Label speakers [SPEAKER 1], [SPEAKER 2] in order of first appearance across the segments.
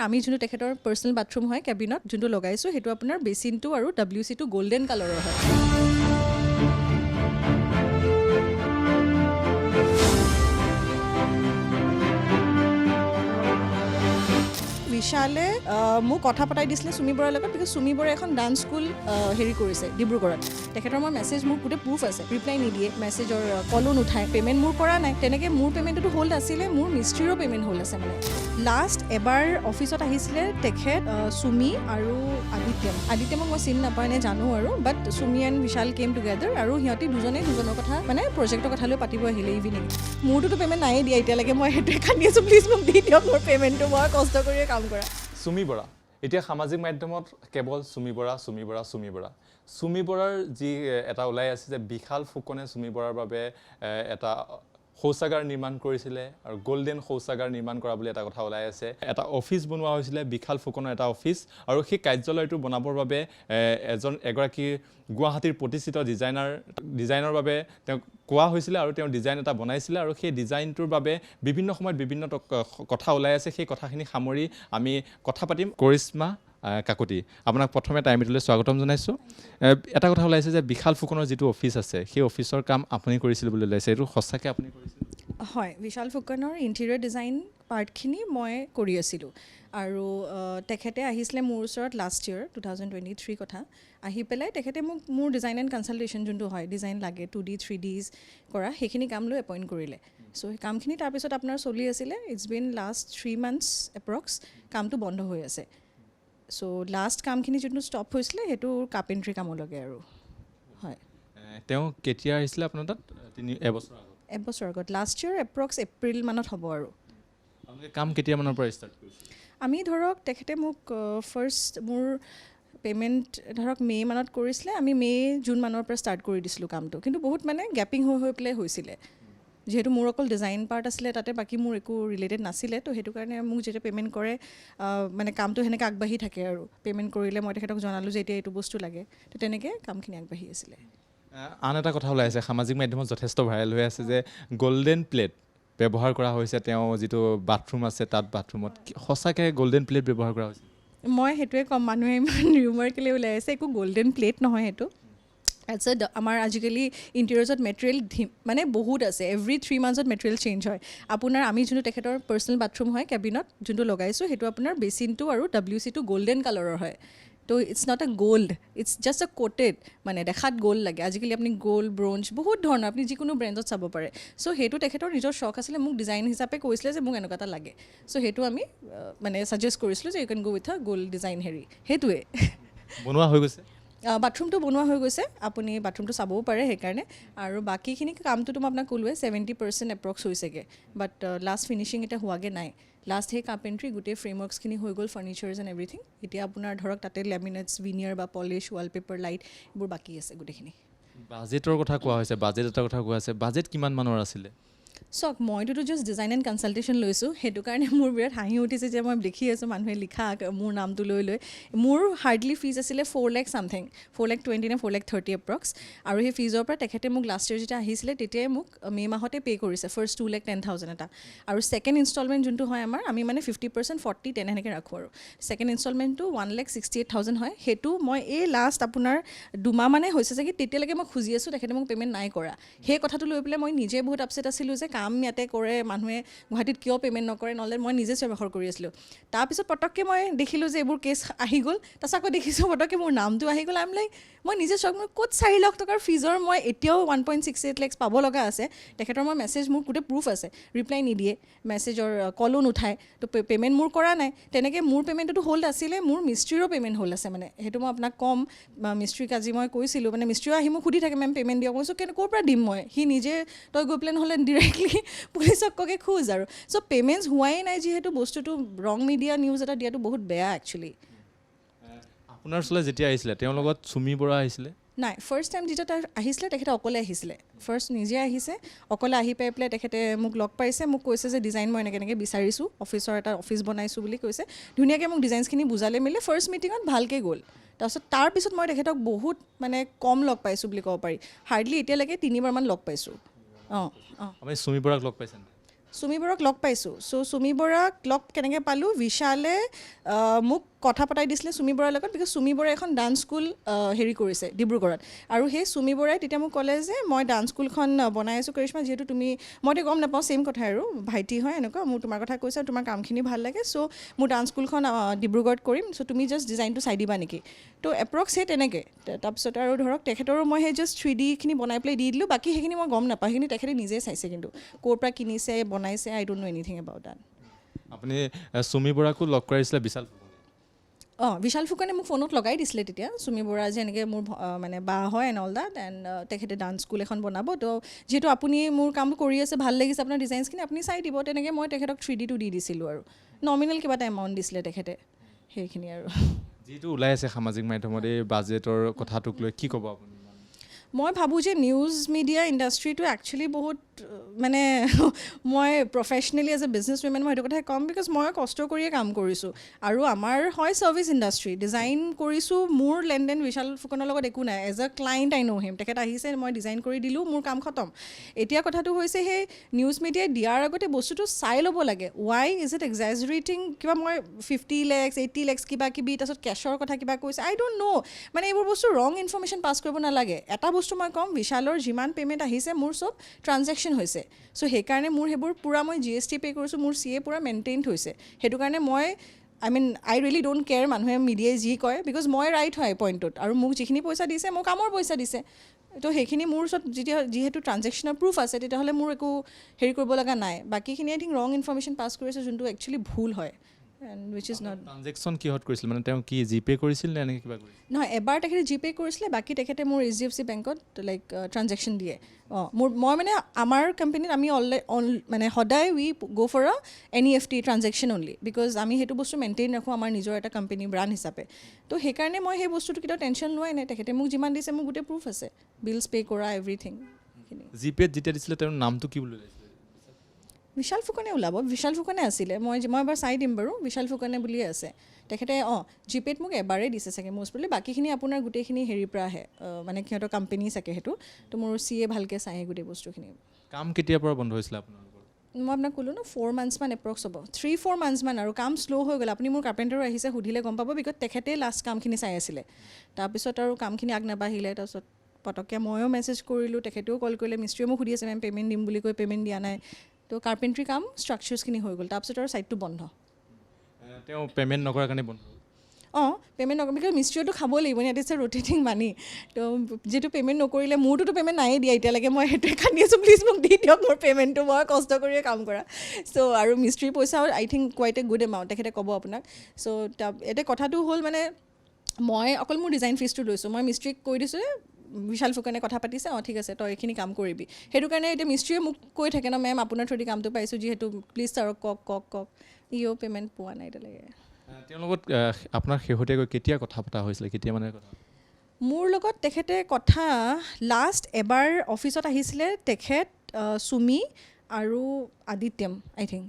[SPEAKER 1] আমি যোনটো তেখেতৰ পাৰ্চনেল বাথৰুম হয় কেবিনত যোনটো লগাইছোঁ সেইটো আপোনাৰ বেচিনটো আৰু WC টো গোল্ডেন কালাৰৰ হয়। বিশালে মোক কথা পতাই দিছিলে চুমি বৰাৰ লগত, বিকজ চুমি বৰাই এখন ডান্স স্কুল হেৰি কৰিছে ডিব্ৰুগড়ত। তেখেতৰ মই মেছেজ মোৰ গোটেই প্ৰুফ আছে, ৰিপ্লাই নিদিয়ে, মেছেজৰ কলো নুঠায়, পে'মেণ্ট মোৰ কৰা নাই। তেনেকৈ মোৰ পে'মেণ্টটো হোল্ড আছিলে, মোৰ মিস্ত্ৰীৰো পে'মেণ্ট হোল্ড আছে। মানে লাষ্ট এবাৰ অফিচত আহিছিলে তেখেত চুমি আৰু আদিত্যমক মই চিনি নাপাওঁ নে জানো আৰু, বাট চুমি এণ্ড বিশাল কেম টুগেডাৰ আৰু সিহঁতি দুজনৰ কথা মানে প্ৰজেক্টৰ কথা লৈ পাতিব আহিলে ইভিনিং। মোৰটোতো পে'মেণ্ট নায়েই দিয়া এতিয়ালৈকে, মই সেইটোৱে কান্দি আছোঁ, প্লিজ মোক দি দিয়ক মোৰ পে'মেণ্টটো, মই কষ্ট কৰিয়ে কাম কৰা।
[SPEAKER 2] চুমি বৰা এতিয়া সামাজিক মাধ্যমত কেৱল চুমি বৰাৰ যি এটা ওলাই আছে যে বিশাল ফুকনে চুমি বৰাৰ বাবে এটা শৌচাগাৰ নিৰ্মাণ কৰিছিলে আৰু গোল্ডেন শৌচাগাৰ নিৰ্মাণ কৰা বুলি এটা কথা ওলাই আছে। এটা অফিচ বনোৱা হৈছিলে বিশাল ফুকনৰ এটা অফিচ, আৰু সেই কাৰ্যালয়টো বনাবৰ বাবে এগৰাকী গুৱাহাটীৰ প্ৰতিষ্ঠিত ডিজাইনৰ বাবে তেওঁক কোৱা হৈছিলে আৰু তেওঁ ডিজাইন এটা বনাইছিলে, আৰু সেই ডিজাইনটোৰ বাবে বিভিন্ন সময়ত বিভিন্ন কথা ওলাই আছে। সেই কথাখিনি সামৰি আমি কথা পাতিম। কৰিশ্মা কাকতি, আপোনাক প্ৰথমে টাইমটোলৈ স্বাগতম জনাইছোঁ। এটা কথা ওলাইছে যে বিশাল ফুকনৰ যিটো অফিচ আছে সেই অফিচৰ কাম আপুনি কৰিছিল বুলি ওলাইছে, এইটো সঁচাকৈ আপুনি কৰিছিল?
[SPEAKER 1] হয়, বিশাল ফুকনৰ ইণ্টেৰিয়ৰ ডিজাইন পাৰ্টখিনি মই কৰি আছিলোঁ, আৰু তেখেতে আহিছিলে মোৰ ওচৰত লাষ্ট ইয়েৰ 2023 কথা আহি পেলাই তেখেতে মোক মোৰ ডিজাইন এণ্ড কনচালটেশ্যন যোনটো হয়, ডিজাইন লাগে 2D 3Ds কৰা, সেইখিনি কাম লৈ এপইণ্ট কৰিলে। চ' সেই কামখিনি তাৰপিছত আপোনাৰ চলি আছিলে, it's been last 3 months approx কামটো বন্ধ হৈ আছে। চ' লাষ্ট কামখিনি যোনটো ষ্টপ হৈছিলে সেইটো কাৰ্পেণ্ট্ৰি কামলৈকে আৰু। হয়,
[SPEAKER 2] তেওঁ কেতিয়া আহিছিলে আপোনাৰ তাত?
[SPEAKER 1] এবছৰ আগত, লাষ্ট ইয়েৰ এপ্ৰক্স এপ্ৰিল মানত হ'ব। আৰু
[SPEAKER 2] কাম কেতিয়ামানৰ পৰা ষ্টাৰ্ট কৰিছিল?
[SPEAKER 1] আমি ধৰক তেখেতে মোক ফাৰ্ষ্ট মোৰ পে'মেণ্ট ধৰক মে' মানত কৰিছিলে, আমি জুন মানৰ পৰা ষ্টাৰ্ট কৰি দিছিলোঁ কামটো, কিন্তু বহুত মানে গেপিং হৈ পেলাই হৈছিলে, যিহেতু মোৰ অকল ডিজাইন পাৰ্ট আছিলে তাতে, বাকী মোৰ একো ৰিলেটেড নাছিলে। তো সেইটো কাৰণে মোক যেতিয়া পে'মেণ্ট কৰে মানে কামটো সেনেকৈ আগবাঢ়ি থাকে, আৰু পে'মেণ্ট কৰিলে মই তেখেতক জনালোঁ যে এতিয়া এইটো বস্তু লাগে, তো তেনেকৈ কামখিনি আগবাঢ়ি আছিলে।
[SPEAKER 2] আন এটা কথা ওলাই আছে, সামাজিক মাধ্যমত যথেষ্ট ভাইৰেল হৈ আছে যে গল্ডেন প্লেট ব্যৱহাৰ কৰা হৈছে, তেওঁ যিটো বাথৰুম আছে তাত বাথৰুমত সঁচাকৈ গল্ডেন প্লেট ব্যৱহাৰ কৰা হৈছে?
[SPEAKER 1] মই সেইটোৱে ক'ম, মানুহে ইমান ৰিউমাৰ কেলৈ ওলাই আছে, একো গল্ডেন প্লেট নহয় সেইটো। আমাৰ আজিকালি ইণ্টেৰিয়ৰ্ছত মেটেৰিয়েল মানে বহুত আছে, এভৰি 3 months মেটেৰিয়েল চেঞ্জ হয়। আপোনাৰ আমি যোনটো তেখেতৰ পাৰ্চনেল বাথৰুম হয় কেবিনত যোনটো লগাইছোঁ সেইটো আপোনাৰ বেচিনটো আৰু WC টো গোল্ডেন কালাৰৰ হয়। তো it's not a gold, it's just a coated, মানে দেখাত গ'ল্ড লাগে। আজিকালি আপুনি গ'ল্ড, ব্ৰঞ্জ বহুত ধৰণৰ আপুনি যিকোনো ব্ৰেণ্ডত চাব পাৰে। চ' সেইটো তেখেতৰ নিজৰ চখ আছিলে, মোক ডিজাইন হিচাপে কৈছিলে যে মোক এনেকুৱা এটা লাগে। চ' সেইটো আমি মানে ছাজেষ্ট কৰিছিলোঁ যে you can go with a gold design হেৰি, সেইটোৱে।
[SPEAKER 2] বনোৱা হৈ গৈছে?
[SPEAKER 1] বাথৰুমটো বনোৱা হৈ গৈছে, আপুনি বাথৰুমটো চাবও পাৰে সেইকাৰণে। আৰু বাকীখিনি কামটোতো মই আপোনাক ক'লোৱে 70% এপ্ৰক্স হৈছেগৈ, বাট লাষ্ট ফিনিচিং এতিয়া হোৱাগৈ নাই। লাষ্ট সেই কাৰ্পেণ্ট্ৰি গোটেই ফ্ৰেমৱৰ্কছখিনি হৈ গ'ল, ফাৰ্নিচাৰ্ছ এণ্ড এভৰিথিং। এতিয়া আপোনাৰ ধৰক তাতে লেমিনেটছ, ভিনিয়াৰ বা পলিছ, ৱালপেপাৰ, লাইট এইবোৰ বাকী আছে গোটেইখিনি।
[SPEAKER 2] বাজেটৰ কথা কোৱা হৈছে, বাজেট এটা কথা কোৱা আছে, বাজেট কিমান মানৰ আছিলে?
[SPEAKER 1] চাওক, মইতো জাষ্ট ডিজাইন এণ্ড কনচালটেশ্যন লৈছোঁ, সেইটো কাৰণে মোৰ বিৰাট হাঁহি উঠিছে যে মই দেখি আছোঁ মানুহে লিখা মোৰ নামটো লৈ মোৰ হাৰ্ডলি ফিজ আছিলে 4 lakh চামথিং, 420 নে 430 এপ্ৰক্স। আৰু সেই ফিজৰ পৰা তেখেতে মোক লাষ্ট ইয়েৰ যেতিয়া আহিছিলে তেতিয়াই মোক মে' মাহতে পে' কৰিছে ফাৰ্ষ্ট 2,10,000 এটা, আৰু ছেকেণ্ড ইনষ্টলমেণ্ট যোনটো হয় আমাৰ, আমি মানে 50%, 40, 10 সেনেকৈ ৰাখোঁ। আৰু ছেকেণ্ড ইনষ্টলমেণ্টটো 1,68,000 হয়। সেইটো মই এই লাষ্ট আপোনাৰ 2 মাহ মানে হৈছে চাগে, তেতিয়ালৈকে মই খুজি আছোঁ, তেখেতে মোক পে'মেণ্ট নাই কৰা। সেই কথাটো লৈ পেলাই মই নিজে বহুত আপছেট আছিলোঁ যে কাম ইয়াতে কৰে মানুহে, গুৱাহাটীত কিয় পে'মেণ্ট নকৰে, নহ'লে মই নিজে স্বীকাৰ কৰি আছিলোঁ। তাৰপিছত পটককৈ মই দেখিলোঁ যে এইবোৰ কেছ আহি গ'ল, তাৰপিছত আকৌ দেখিছোঁ পটককৈ মোৰ নামটো আহি গ'ল। মই নিজে চক, মই ক'ত 4 লাখ টকাৰ ফিজৰ মই এতিয়াও 1.68 lakhs পাব লগা আছে। তেখেতৰ মই মেছেজ মোৰ গোটেই প্ৰুফ আছে, ৰিপ্লাই নিদিয়ে, মেছেজৰ কলো নুঠায়, তো পে'মেণ্ট মোৰ কৰা নাই। তেনেকৈ মোৰ পে'মেণ্টটো হোল্ড আছিলে, মোৰ মিস্ত্ৰীৰো পে'মেণ্ট হোল্ড আছে। মানে সেইটো মই আপোনাক ক'ম, মিস্ত্ৰীক আজি মই কৈছিলোঁ, মানে মিস্ত্ৰীও আহি মোক সুধি থাকে মেম পে'মেণ্ট দিয়ক। মই কৈছোঁ ক'ৰ পৰা দিম মই, সি নিজে তই গৈ পেলাই নহ'লে ডিৰেক্টলি পুলিচক ককে খোজ। আৰু চ' পে'মেণ্টছ হোৱাই নাই, যিহেতু বস্তুটো ৰং মিডিয়া নিউজ এটা দিয়াটো বহুত বেয়া একচুৱেলি।
[SPEAKER 2] আপোনাৰ ওচৰলৈ যেতিয়া আহিছিলে তেওঁৰ লগত চুমি বৰা আহিছিলে?
[SPEAKER 1] নাই, ফাৰ্ষ্ট টাইম যেতিয়া তাৰ আহিছিলে তেখেতে অকলে আহিছিলে, ফাৰ্ষ্ট নিজে আহিছে, অকলে আহি পাই পেলাই তেখেতে মোক লগ পাইছে, মোক কৈছে যে ডিজাইন মই এনেকৈ বিচাৰিছোঁ, অফিচৰ এটা অফিচ বনাইছোঁ বুলি কৈছে। ধুনীয়াকৈ মোক ডিজাইনছখিনি বুজালে মেলি ফাৰ্ষ্ট মিটিঙত ভালকৈ গ'ল। তাৰপিছত মই তেখেতক বহুত মানে কম লগ পাইছোঁ বুলি ক'ব পাৰি, হাৰ্ডলি এতিয়ালৈকে 3 বাৰমান লগ পাইছোঁ।
[SPEAKER 2] আপুনি চুমি বৰাক লগ পাইছে?
[SPEAKER 1] সুমি বৰাক লগ পাইছোঁ চ' সুমি বৰাক লগ কেনেকৈ পালোঁ বিশালে মোক কথা পতাই দিছিলে সুমি বৰাৰ লগত বিকজ সুমি বৰাই এখন ডান্স স্কুল হেৰি কৰিছে ডিব্ৰুগড়ত আৰু সেই সুমি বৰাই তেতিয়া মোক ক'লে যে মই ডান্স স্কুলখন বনাই আছোঁ কৰিশ্মা যিহেতু তুমি মইতো গম নাপাওঁ ছেইম কথা আৰু ভাইটি হয় এনেকুৱা মোৰ তোমাৰ কথা কৈছে আৰু তোমাৰ কামখিনি ভাল লাগে চ' মোৰ ডান্স স্কুলখন ডিব্ৰুগড়ত কৰিম চ' তুমি জাষ্ট ডিজাইনটো চাই দিবা নেকি তো এপ্ৰক্স সেই তেনেকৈ তাৰপিছত আৰু ধৰক তেখেতৰো মই সেই জাষ্ট 3Dখিনি বনাই পেলাই দি দিলোঁ বাকী সেইখিনি মই গম নাপাওঁ সেইখিনি তেখেতে নিজে চাইছে কিন্তু ক'ৰ পৰা কিনিছে বনাইছে I don't know' anything about that
[SPEAKER 2] আপুনি চুমি বৰাকো লগ কৰাইছিলে বিশাল
[SPEAKER 1] বিশাল ফুকনে মোক ফোনত লগাই দিছিলে তেতিয়া চুমি বৰা যে এনেকৈ মোৰ মানে বা হয় এণ্ড অল দেট এণ্ড তেখেতে ডান্স স্কুল এখন বনাব তো যিহেতু আপুনি মোৰ কাম কৰি আছে ভাল লাগিছে আপোনাৰ ডিজাইনছখিনি আপুনি চাই দিব তেনেকৈ মই তেখেতক 3Dটো দি দিছিলোঁ আৰু নমিনেল কিবা এটা এমাউণ্ট দিছিলে তেখেতে সেইখিনি আৰু
[SPEAKER 2] যিটো ওলাই আছে সামাজিক মাধ্যমত এই বাজেটৰ কথাটোক লৈ কি ক'ব আপুনি
[SPEAKER 1] মই ভাবোঁ যে নিউজ মিডিয়া ইণ্ডাষ্ট্ৰিটো একচুৱেলি বহুত মানে মই professionally as a business women মই সেইটো কথাই ক'ম বিকজ মই কষ্ট কৰিয়ে কাম কৰিছোঁ আৰু আমাৰ হয় ছাৰ্ভিচ ইণ্ডাষ্ট্ৰি ডিজাইন কৰিছোঁ মোৰ লেনদেন বিশাল ফুকনৰ লগত একো নাই এজ এ ক্লাইণ্ট আই ন' হিম তেখেত আহিছে মই ডিজাইন কৰি দিলোঁ মোৰ কাম খতম এতিয়া কথাটো হৈছে সেই নিউজ মিডিয়াই দিয়াৰ আগতে বস্তুটো চাই ল'ব লাগে ৱাই ইজ ইট এক্সেজাৰেটিং কিবা মই 50 lakhs 80 lakhs কিবা কিবি তাৰপিছত কেছৰ কথা কিবা কৈছে আই ডোণ্ট ন' মানে এইবোৰ বস্তু ৰং ইনফৰমেশ্যন পাছ কৰিব নালাগে এটা বস্তু মই ক'ম বিশালৰ যিমান পে'মেণ্ট আহিছে মোৰ চব ট্ৰানজেকশ্যন হৈছে চ' সেইকাৰণে মোৰ সেইবোৰ পূৰা মই GST পে' কৰিছোঁ মোৰ CA পূৰা মেইনটেইনড হৈছে সেইটো কাৰণে মই আই ৰিয়েলি ডোণ্ট কেয়াৰ মানুহে মিডিয়াই যি কয় বিকজ মই ৰাইট হয় পইণ্টটোত আৰু মোক যিখিনি পইচা দিছে মোৰ কামৰ পইচা দিছে তো সেইখিনি মোৰ ওচৰত যিহেতু ট্ৰানজেকশ্যনৰ প্ৰুফ আছে তেতিয়াহ'লে মোৰ একো হেৰি কৰিব লগা নাই বাকীখিনি আই থিংক ৰং ইনফৰমেশ্যন পাছ কৰিছে যোনটো একচুৱেলি ভুল হয় and wish is not
[SPEAKER 2] transaction কিহত কৰিছিল মানে তেওঁ কি জিপে কৰিছিল নে এনেকৈ কিবা কৰিছিল
[SPEAKER 1] নহয় এবাৰ তেখেতে জিপে' কৰিছিলে বাকী তেখেতে মোৰ HDFC বেংকত লাইক ট্ৰানজেকশ্যন দিয়ে মই মানে আমাৰ কোম্পানীত আমি মানে সদায় we go' for NEFT transaction only because আমি সেইটো বস্তু মেইনটেইন ৰাখোঁ আমাৰ নিজৰ এটা কোম্পানী ব্ৰাণ্ড হিচাপে তো সেইকাৰণে মই সেই বস্তুটো কেতিয়াও টেনশ্যন লোৱাই নাই তেখেতে মোক যিমান দিছে মোক গোটেই প্ৰুফ আছে বিলছ পে' কৰা এভৰিথিং
[SPEAKER 2] জিপেত যেতিয়া দিছিলে তেওঁৰ নামটো কি বুলি ওলাইছিলে
[SPEAKER 1] বিশাল ফুকনে ওলাব বিশাল ফুকনে আছিলে মই এবাৰ চাই দিম বাৰু বিশাল ফুকনে বুলিয়ে আছে তেখেতে জিপেত মোক এবাৰেই দিছে চাগে মষ্ট বুলি বাকীখিনি আপোনাৰ গোটেইখিনি হেৰিৰ পৰা আহে মানে সিহঁতৰ কোম্পানী চাগে সেইটো তো মোৰ CA ভালকৈ চাই গোটেই বস্তুখিনি
[SPEAKER 2] কাম কেতিয়াৰ পৰা বন্ধ হৈছিলে আপোনালোকৰ
[SPEAKER 1] মই আপোনাক ক'লোঁ ন 4 months মান এপ্ৰক্স হ'ব 3-4 months মান আৰু কাম শ্ল' হৈ গ'ল আপুনি মোৰ কাৰ্পেণ্টাৰো আহিছে সুধিলে গম পাব বিকজ তেখেতে লাষ্ট কামখিনি চাই আছিলে তাৰপিছত আৰু কামখিনি আগ নাবাঢ়িলে তাৰপিছত পটককৈ ময়ো মেছেজ কৰিলোঁ তেখেতেও কল কৰিলে মিস্ত্ৰীয়ে মোক সুধি আছে মেম পে'মেণ্ট দিম বুলি কৈ পে'মেণ্ট দিয়া নাই তো কাৰ্পেণ্ট্ৰি কাম ষ্ট্ৰাকচাৰ্ছখিনি হৈ গ'ল তাৰপিছত আৰু ছাইটটো বন্ধ
[SPEAKER 2] তেওঁ পে'মেণ্ট নকৰাৰ কাৰণে বন্ধ
[SPEAKER 1] পে'মেণ্ট নকৰোঁ বিকজ মিস্ত্ৰীয়েতো খাব লাগিব ইট ইজ এ ৰোটেটিং মানি তো যিটো পে'মেণ্ট নকৰিলে মোৰটোতো পে'মেণ্ট নায়েই দিয়া এতিয়ালৈকে মই সেইটোৱে কান্দি আছোঁ প্লিজ মোক দি দিয়ক মোৰ পে'মেণ্টটো মই কষ্ট কৰিয়ে কাম কৰা চ' আৰু মিস্ত্ৰীৰ পইচাও I think quite a good amount তেখেতে ক'ব আপোনাক চ' এতিয়া কথাটো হ'ল মানে মই অকল মোৰ ডিজাইন ফিজটো লৈছোঁ মই মিস্ত্ৰীক কৈ দিছোঁ যে বিশাল ফুকনে কথা পাতিছে ঠিক আছে তই এইখিনি কাম কৰিবি সেইটো কাৰণে এতিয়া মিস্ত্ৰীয়ে মোক কৈ থাকে ন মেম আপোনাৰ থ্ৰুদি কামটো পাইছোঁ যিহেতু প্লিজ ছাৰক কওক ইও পে'মেণ্ট পোৱা নাই এতিয়ালৈকে
[SPEAKER 2] তেওঁৰ লগত আপোনাৰ শেহতীয়াকৈ কেতিয়া কথা পতা হৈছিলে কেতিয়া মানে কথা
[SPEAKER 1] মোৰ লগত তেখেতে কথা লাষ্ট এবাৰ অফিচত আহিছিলে তেখেত চুমি আৰু আদিত্যম আই থিংক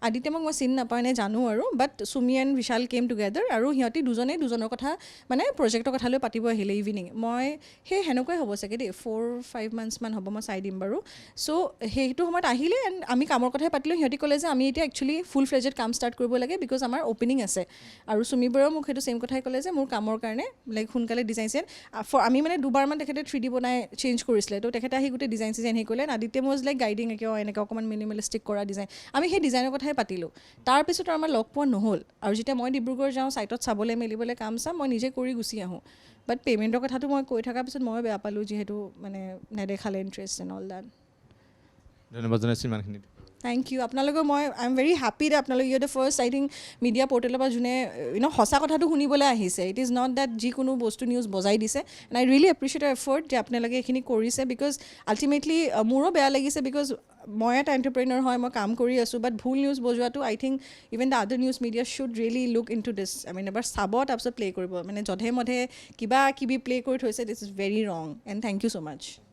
[SPEAKER 1] আদিত্যমক মই চিনি নাপাওঁ নে জানো আৰু বাট চুমি এণ্ড বিশাল কেম টুগেডাৰ আৰু সিহঁতি দুজনৰ কথা মানে প্ৰজেক্টৰ কথা লৈ পাতিব আহিলে ইভিনিং মই সেই সেনেকুৱাই হ'ব চাগে দেই 4-5 months মান হ'ব মই চাই দিম বাৰু চ' সেইটো সময়ত আহিলে এণ্ড আমি কামৰ কথাই পাতিলোঁ সিহঁতি ক'লে যে আমি এতিয়া একচুৱেলি ফুল ফ্লেজেড কাম ষ্টাৰ্ট কৰিব লাগে বিকজ আমাৰ অ'পেনিং আছে আৰু চুমি বৰাও মোক সেইটো ছেইম কথাই ক'লে যে মোৰ কামৰ কাৰণে লাইক সোনকালে ডিজাইন চিজাইন আমি মানে দুবাৰমান তেখেতে 3D বনাই চেঞ্জ কৰিছিলে তো তেখেতে আহি গোটেই ডিজাইন চিজাইন হেৰি কৰিলে আদিত্যম ৱাজ লাইক গাইডিং এনেকৈ অকণমান মিনিমেলিষ্টিক কৰা ডিজাইন আমি সেই ডিজাইনৰ কথাই পাতিলোঁ তাৰপিছত আমাৰ লগ পোৱা নহ'ল আৰু যেতিয়া মই ডিব্ৰুগড় যাওঁ ছাইটত চাবলৈ মেলিবলৈ কাম চাম মই নিজে কৰি গুচি আহোঁ বাট পে'মেণ্টৰ কথাটো মই কৈ থকাৰ পিছত মই বেয়া পালোঁ যিহেতু মানে নেদেখালে ইণ্টাৰেষ্ট এণ্ড অল দেট
[SPEAKER 2] ধন্যবাদ জনাইছোঁ ইমানখিনি
[SPEAKER 1] থেংক ইউ আপোনালোকৰ মই আই এম ভেৰি হেপী যে আপোনালোকে you the first I think media পৰ্টেলৰ পৰা যোনে সঁচা কথাটো শুনিবলৈ আহিছে ইট ইজ নট দেট যিকোনো বস্তু নিউজ বজাই দিছে and I really appreciate effort যে আপোনালোকে এইখিনি কৰিছে বিকজ আল্টিমেটলি মোৰো বেয়া লাগিছে বিকজ মই এটা এণ্টাৰপ্ৰেনাৰ হয় মই কাম কৰি আছোঁ বাট ভুল নিউজ বজোৱাটো I think even the other news media should really look into this এবাৰ চাব তাৰপিছত প্লে' কৰিব মানে যধে মধে কিবা কিবি প্লে' কৰি থৈছে this is very wrong and thank you so' much